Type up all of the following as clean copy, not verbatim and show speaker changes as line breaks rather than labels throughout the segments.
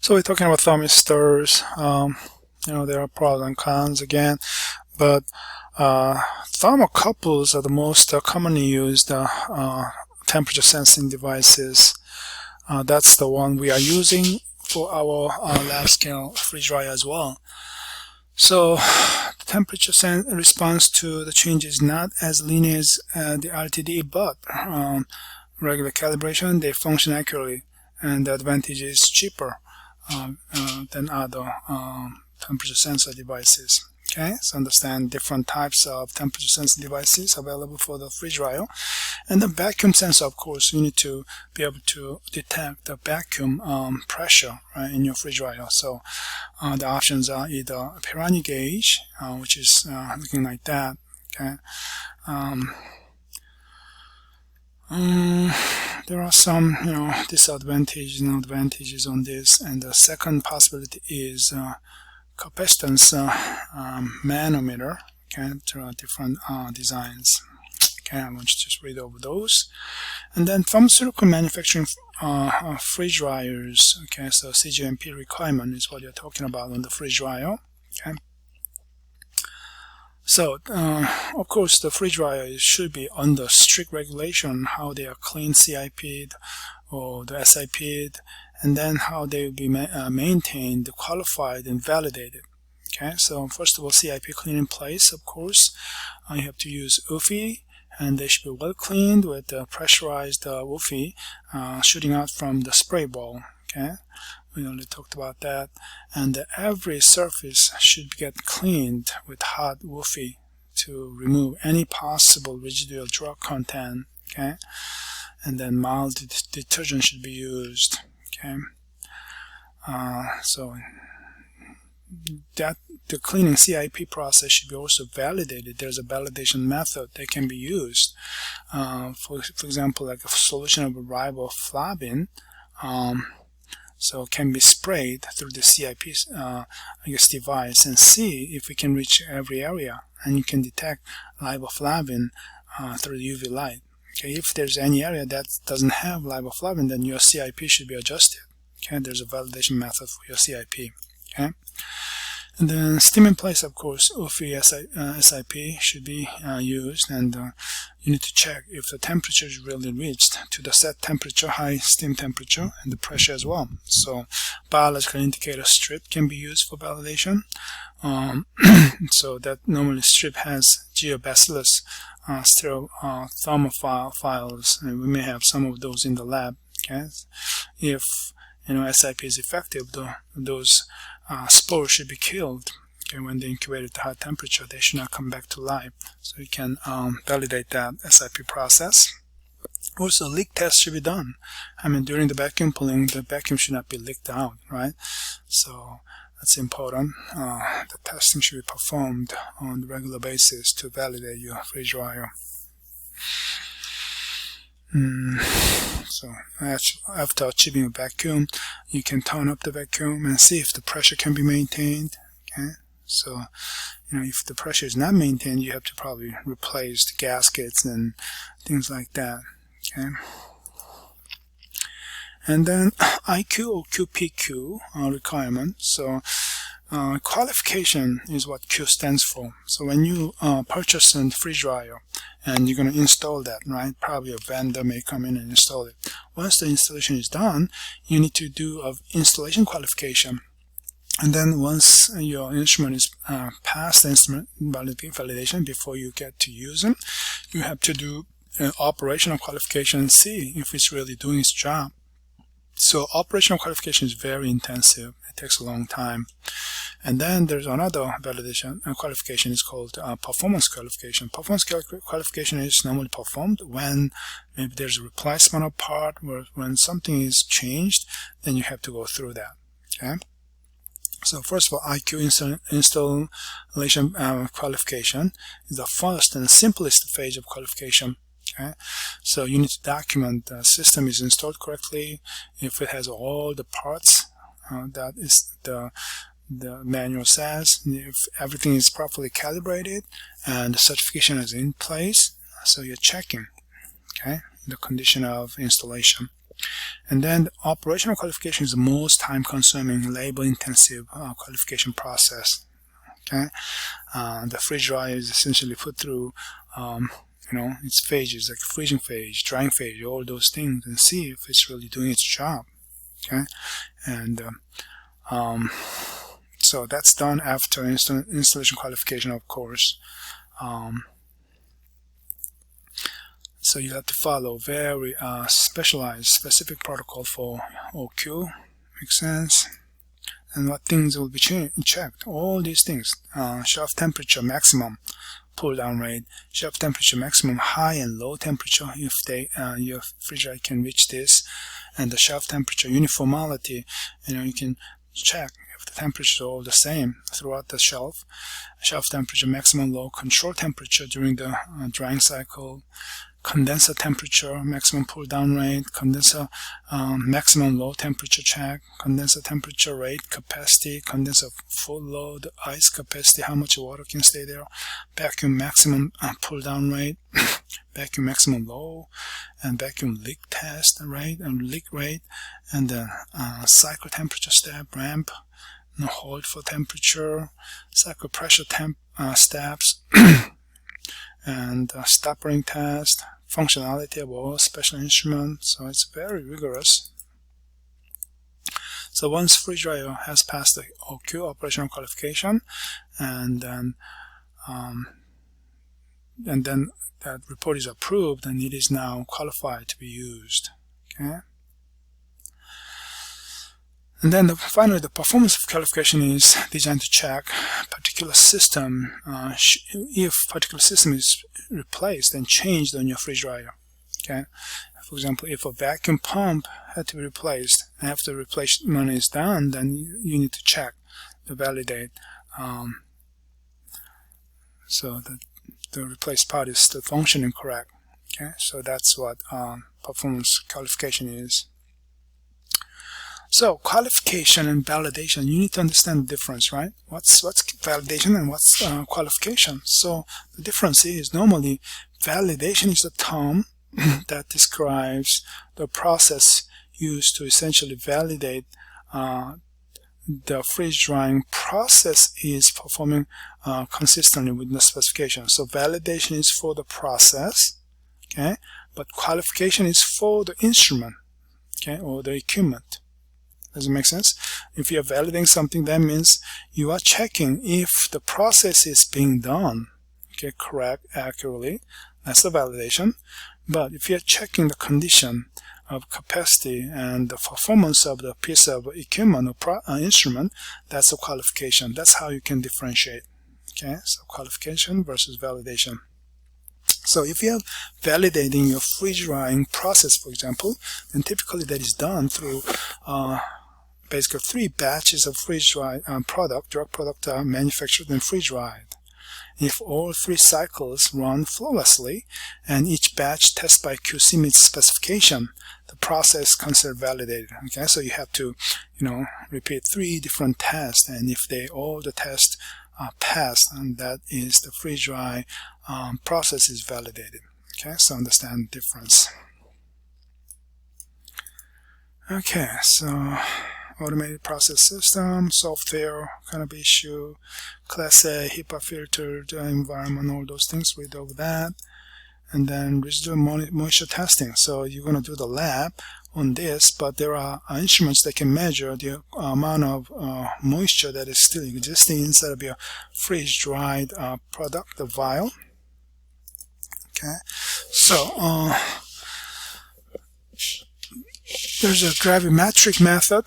So we're talking about thermistors. There are pros and cons again, but thermocouples are the most commonly used temperature sensing devices. That's the one we are using for our lab scale freeze dryer as well. So the temperature response to the change is not as linear as the RTD, but regular calibration, they function accurately, and the advantage is cheaper than other temperature sensor devices. Okay, so understand different types of temperature sensor devices available for the freeze dryer. And the vacuum sensor, of course, you need to be able to detect the vacuum pressure, right, in your freeze dryer. So the options are either a Piranha gauge, which is looking like that. Okay. There are some, disadvantages and advantages on this, and the second possibility is capacitance manometer. Okay, there are different designs. Okay, I want you to just read over those. And then pharmaceutical manufacturing freeze dryers. Okay, so CGMP requirement is what you're talking about on the freeze dryer. Okay. So, of course, the freeze dryer should be under strict regulation, how they are cleaned, CIP'd, or the SIP'd, and then how they will be maintained, qualified, and validated. Okay, so first of all, CIP clean in place, of course. You have to use UFI, and they should be well cleaned with pressurized UFI shooting out from the spray ball. Okay, we already talked about that. And every surface should get cleaned with hot UFI to remove any possible residual drug content. Okay, and then mild detergent should be used. Okay, so that the cleaning CIP process should be also validated. There's a validation method that can be used. For example, like a solution of riboflavin, so can be sprayed through the CIP device and see if we can reach every area, and you can detect riboflavin through the UV light. Okay, if there's any area that doesn't have riboflavin, then your CIP should be adjusted. Okay, there's a validation method for your CIP. Okay, and then steam in place, of course, UFI SIP should be used, and you need to check if the temperature is really reached to the set temperature, high steam temperature, and the pressure as well. So biological indicator strip can be used for validation. So that normally strip has geobacillus thermophiles, and we may have some of those in the lab. Okay, if SIP is effective, those spores should be killed. Okay, when they incubate at high temperature, they should not come back to life. So you can validate that SIP process. Also, leak tests should be done. During the vacuum pulling, the vacuum should not be leaked out, right? So that's important. The testing should be performed on a regular basis to validate your freeze dryer. So after achieving a vacuum, you can turn up the vacuum and see if the pressure can be maintained. Okay, so if the pressure is not maintained, you have to probably replace the gaskets and things like that. Okay, and then IQ or QPQ requirement. So qualification is what Q stands for. So when you purchase a freeze dryer and you're going to install that, right? Probably a vendor may come in and install it. Once the installation is done, you need to do an installation qualification. And then once your instrument is past the instrument validation before you get to use them, you have to do an operational qualification and see if it's really doing its job. So operational qualification is very intensive. It takes a long time. And then there's another validation qualification is called performance qualification. Performance qualification is normally performed when maybe there's a replacement of part, or when something is changed, then you have to go through that. Okay. So first of all, IQ installation qualification is the first and simplest phase of qualification. Okay, so you need to document the system is installed correctly, if it has all the parts that is the manual says, if everything is properly calibrated and the certification is in place. So you're checking, okay, the condition of installation. And then the operational qualification is the most time-consuming, labor-intensive qualification process. Okay, the freeze dryer is essentially put through, its phases like freezing phase, drying phase, all those things, and see if it's really doing its job. Okay, and so that's done after installation qualification, of course. So you have to follow very specialized, specific protocol for OQ. Makes sense? And what things will be checked? All these things: shaft temperature maximum, pull down rate, shaft temperature maximum, high and low temperature if your refrigerator can reach this, and the shaft temperature uniformity. You can check if the temperatures are all the same throughout the shelf. Shaft temperature maximum, low, control temperature during the drying cycle, condenser temperature, maximum pull down rate, condenser maximum low temperature check, condenser temperature rate, capacity, condenser full load, ice capacity, how much water can stay there, vacuum maximum pull down rate, vacuum maximum low, and vacuum leak test rate and leak rate, and then cycle temperature step, ramp, hold for temperature, cycle pressure steps, and stoppering test, functionality of all special instruments. So it's very rigorous. So once freeze dryer has passed the OQ, operational qualification, and then that report is approved, and it is now qualified to be used. Okay. And then finally, the performance of qualification is designed to check particular system. If particular system is replaced and changed on your freeze dryer. Okay. For example, if a vacuum pump had to be replaced, and after the replacement is done, then you need to check to validate so that the replaced part is still functioning correct. Okay. So that's what performance qualification is. So qualification and validation, you need to understand the difference, right? What's validation and what's qualification? So the difference is, normally validation is the term that describes the process used to essentially validate the freeze drying process is performing consistently with the specification. So validation is for the process, okay, but qualification is for the instrument, okay, or the equipment. Does it make sense? If you are validating something, that means you are checking if the process is being done, okay, correct, accurately. That's the validation. But if you are checking the condition of capacity and the performance of the piece of equipment or instrument, that's a qualification. That's how you can differentiate. Okay, so qualification versus validation. So if you are validating your freeze drying process, for example, then typically that is done through basically 3 batches of freeze dried drug product manufactured and freeze dried. If all 3 cycles run flawlessly and each batch tested by QC meets specification, the process is considered validated. Okay, so you have to, repeat 3 different tests, and if all the tests are passed, and that is the freeze dry process is validated. Okay, so understand the difference. Okay, so automated process system, software kind of issue, Class A, HEPA filtered environment, all those things, read over that. And then residual moisture testing. So you're going to do the lab on this, but there are instruments that can measure the amount of moisture that is still existing inside of your freeze-dried product, the vial. Okay, so there's a gravimetric method.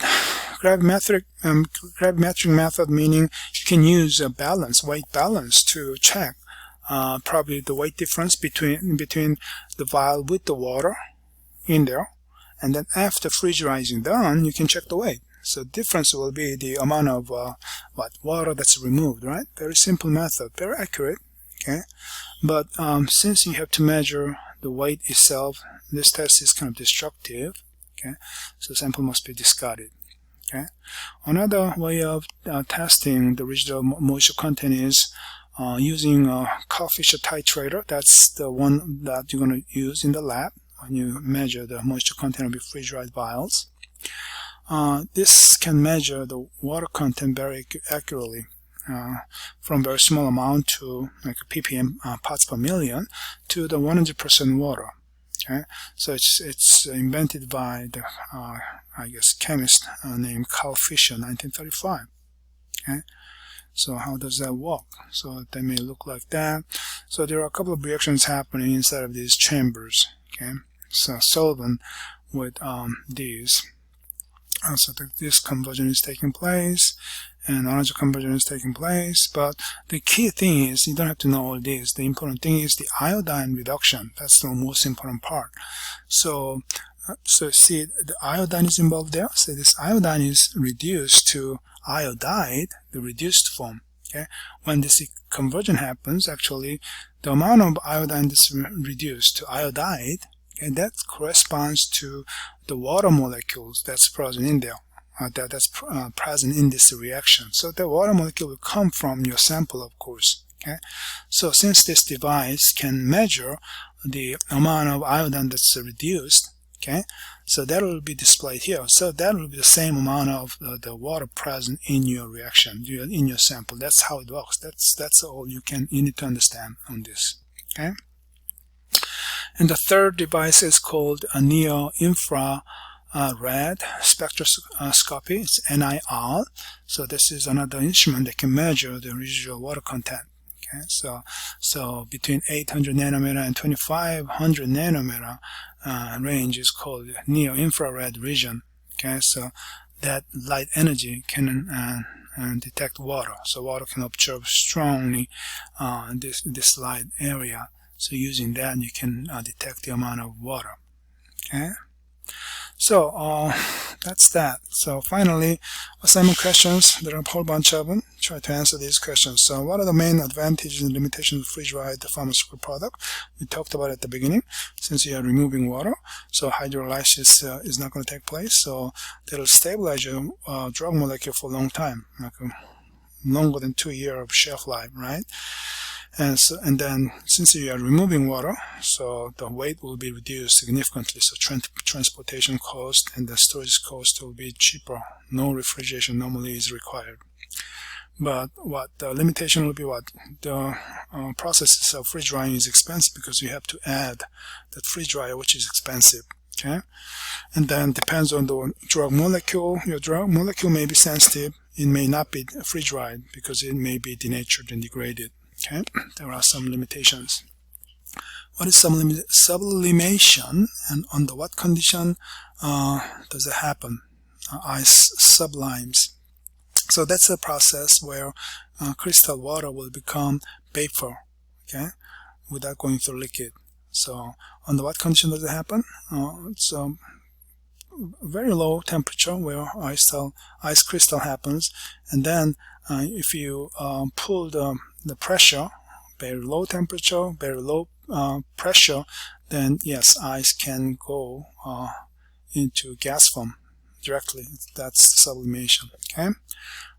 Gravimetric method meaning you can use a weight balance to check probably the weight difference between the vial with the water in there, and then after freeze drying done, you can check the weight. So the difference will be the amount of water that's removed, right? Very simple method, very accurate. Okay, but since you have to measure the weight itself, this test is kind of destructive. Okay, so sample must be discarded. Okay, another way of testing the residual moisture content is using a Coefficient titrator. That's the one that you're going to use in the lab when you measure the moisture content of your freeze-dried vials. This can measure the water content very accurately, from very small amount to like ppm parts per million to the 100% water. Okay, so it's invented by the I guess chemist named Carl Fisher, 1935. Okay, so how does that work? So they may look like that. So there are a couple of reactions happening inside of these chambers. Okay, so solvent with these. So this conversion is taking place, and another conversion is taking place. But the key thing is you don't have to know all this. The important thing is the iodine reduction. That's the most important part. So see, the iodine is involved there. So this iodine is reduced to iodide, the reduced form. Okay, when this conversion happens, actually, the amount of iodine that's reduced to iodide, and that corresponds to the water molecules that's present in there, that's present in this reaction. So the water molecule will come from your sample, of course. Okay, so since this device can measure the amount of iodine that's reduced, okay, so that will be displayed here. So that will be the same amount of the water present in your reaction, in your sample. That's how it works. That's all you need to understand on this. Okay. And the third device is called a near-infrared spectroscopy. It's NIR. So this is another instrument that can measure the residual water content. Okay, so between 800 nanometer and 2500 nanometer range is called near-infrared region. Okay, so that light energy can detect water. So water can absorb strongly this light area. So using that, you can detect the amount of water. Okay. So that's that. So finally, assignment questions. There are a whole bunch of them. Try to answer these questions. So what are the main advantages and limitations of freeze-dried pharmaceutical product? We talked about it at the beginning. Since you are removing water, so hydrolysis is not going to take place. So that will stabilize your drug molecule for a long time, like longer than 2 years of shelf life, right? And then since you are removing water, so the weight will be reduced significantly. So transportation cost and the storage cost will be cheaper. No refrigeration normally is required. But what the limitation will be, what the process of freeze drying is expensive because you have to add that freeze dryer, which is expensive. Okay, and then depends on the drug molecule. Your drug molecule may be sensitive. It may not be freeze dried because it may be denatured and degraded. Okay, there are some limitations. What is sublimation, and under what condition does it happen? Ice sublimes. So that's a process where crystal water will become vapor, okay, without going through liquid. So under what condition does it happen? It's very low temperature where ice crystal happens, and then if you pull the pressure, very low temperature, very low pressure, then yes, ice can go into gas form directly. That's sublimation. Okay.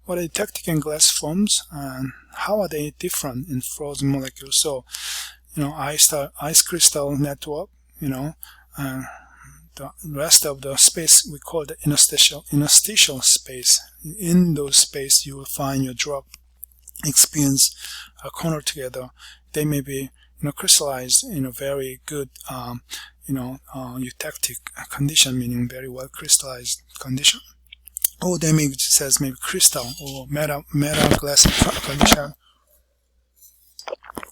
What are the tactic and glass forms, and how are they different in frozen molecules? So, ice crystal network, the rest of the space we call the interstitial space. In those space, you will find your drug excipients cornered together. They may be crystallized in a very good eutectic condition, meaning very well crystallized condition, or they may says maybe crystal or metal glass condition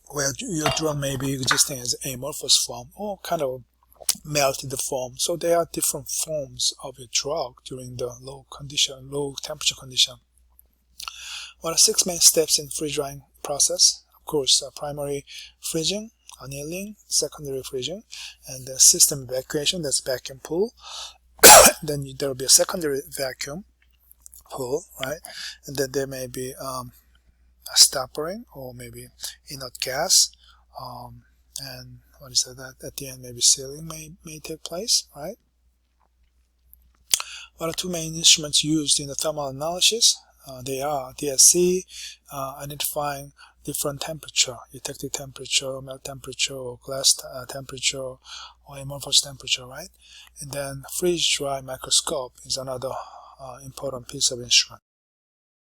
where your drug may be existing as amorphous form or kind of melted form. So there are different forms of your drug during the low temperature condition. What are 6 main steps in freeze drying process? Of course, primary freezing, annealing, secondary freezing, and the system evacuation, that's vacuum pull. Then there will be a secondary vacuum pull, right? And then there may be a stoppering or maybe inert gas, and what is that? At the end, maybe sealing may take place, right? What are 2 main instruments used in the thermal analysis? They are DSC, identifying different temperature, eutectic temperature, melt temperature, or glass temperature, or amorphous temperature, right? And then freeze-dry microscope is another important piece of instrument.